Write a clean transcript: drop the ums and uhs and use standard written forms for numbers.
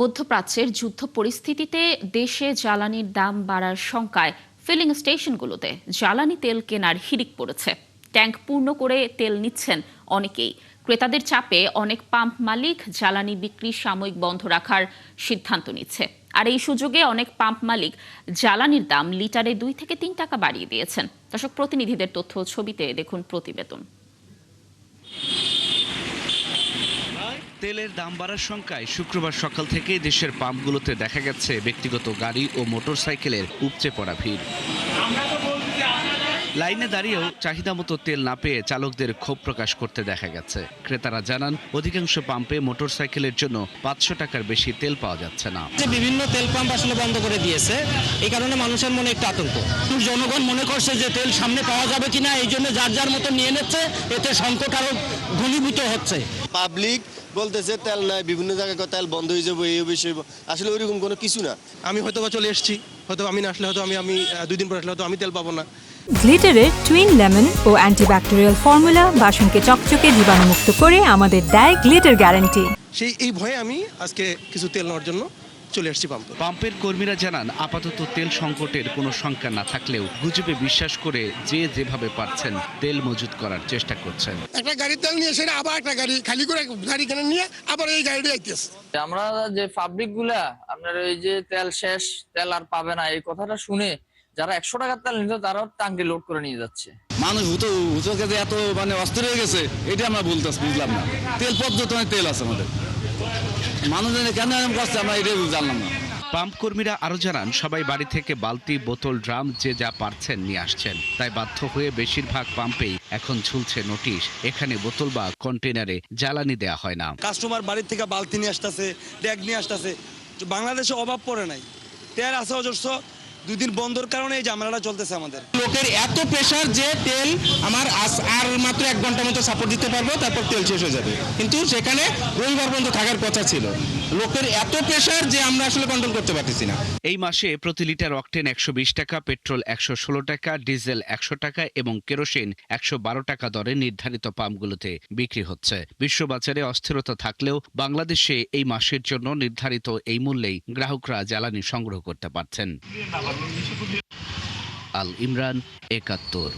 মধ্যপ্রাচ্যের যুদ্ধ পরিস্থিতিতে দেশে জ্বালানির দাম বাড়ার শঙ্কায় ফিলিং স্টেশনগুলোতে জ্বালানি তেল কেনার হিড়িক পড়েছে। ট্যাঙ্ক পূর্ণ করে তেল নিচ্ছেন অনেকেই। ক্রেতাদের চাপে অনেক পাম্প মালিক জ্বালানি বিক্রি সাময়িক বন্ধ রাখার সিদ্ধান্ত নিচ্ছে। আর এই সুযোগে অনেক পাম্প মালিক জ্বালানির দাম লিটারে 2 থেকে 3 টাকা বাড়িয়ে দিয়েছেন। দর্শক, প্রতিনিধিদের তথ্য ছবিতে দেখুন প্রতিবেদন। তেলের দাম বাড়ার শঙ্কায় শুক্রবার সকাল থেকেই দেশের পাম্পগুলোতে দেখা গেছে ব্যক্তিগত গাড়ি ও মোটরসাইকেলের উপচে পড়া ভিড়। লাইনে দাঁড়িয়েও চাহিদা মতো তেল না পেয়ে চালকদের ক্ষোভ প্রকাশ করতে দেখা গেছে। ক্রেতারা জানান, অধিকাংশ পাম্পে মোটরসাইকেলের জন্য 500 টাকার বেশি তেল পাওয়া যাচ্ছে না। বিভিন্ন তেল পাম্প আসলে বন্ধ করে দিয়েছে, এই কারণে মানুষের মনে একটু আতঙ্ক। জনগণ মনে করছে যে তেল সামনে পাওয়া যাবে কিনা, এই জন্য যার যার মতো নিয়ে নিচ্ছে, এতে সংকট আরো ঘনীভূত হচ্ছে। পাবলিক বলতেছে তেল নাই, বিভিন্ন জায়গায় তেল বন্ধ হয়ে যাবে, এই বিষয়ে আসলে ওইরকম কোনো কিছু না। আমি হয়তো চলে এসেছি, হয়তো আমি না আসলে হয়তো আমি 2 দিন পর আসলে হয়তো আমি তেল পাবো না। গ্লিটারের টুইন লেমন ও অ্যান্টিব্যাকটেরিয়াল ফর্মুলা বাসনকে চকচকে জীবাণুমুক্ত করে আমাদের দেয় গ্লিটার গ্যারান্টি। এই ভয়ে আমি আজকে কিছু তেল নেওয়ার জন্য চলে এসেছি পাম্পে। পাম্পের কর্মীরা জানান, আপাতত তেল সংকটের কোনো শঙ্কা না থাকলেও গুজবে বিশ্বাস করে যে যেভাবে পারছেন তেল মজুত করার চেষ্টা করছেন। একটা গাড়ি তেল নিয়ে সেটা আবার একটা গাড়ি খালি করে গাড়ি কেন নিয়ে আবার এই গাড়িটা আইতেছে। আমরা যে পাবলিক গুলা আপনার এই যে তেল শেষ, তেল আর পাবে না, এই কথাটা শুনে যারা 100 টাকার তেল নিত তারাও টাঙ্কি লোড করে নিয়ে যাচ্ছে। মানুষ এত অস্থির হয়ে গেছে, এটা আমরা বুঝলাম না। তেল পর্যটনের তেল আছে আমাদের, মানুষ কেন করছে আমরা এটাই জানলাম না। পাম্প কর্মীরা আরো জানান, সবাই বাড়ি থেকে বালতি, বোতল, ড্রাম যে যা পারছেন নিয়ে আসছেন। তাই বাধ্য হয়ে বেশিরভাগ পাম্পেই এখন ঝুলছে নোটিশ, এখানে বোতল বা কন্টেনারে জ্বালানি দেওয়া হয় না। কাস্টমার বাড়ির থেকে বালতি নিয়ে আসতেছে, ড্যাগ নিয়ে আসতেছে। বাংলাদেশে অভাব পড়ে নাই, তেল আছে অজস্র। 2 দিন বন্ধর কারণে এই ঝামেলাটা চলতেছে আমাদের। লোকের এত প্রেশার যে তেল আমার আর মাত্র 1 ঘন্টা মতো সাপোর্ট দিতে পারবো, তারপর তেল শেষ হয়ে যাবে। কিন্তু সেখানে রবিবার পর্যন্ত থাকার কথা ছিল। লোকের এত প্রেশার যে আমরা আসলে কন্ট্রোল করতে পারতেছি না। এই মাসে প্রতি লিটার অকটেন 120 টাকা, পেট্রোল 116 টাকা, ডিজেল 100 টাকা এবং কেরোসিন 112 টাকা দরে নির্ধারিত পাম্পগুলোতে বিক্রি হচ্ছে। বিশ্ববাজারে অস্থিরতা থাকলেও বাংলাদেশে এই মাসের জন্য নির্ধারিত এই মূল্যেই গ্রাহকরা জ্বালানি সংগ্রহ করতে পারছেন। আল ইমরান, 71।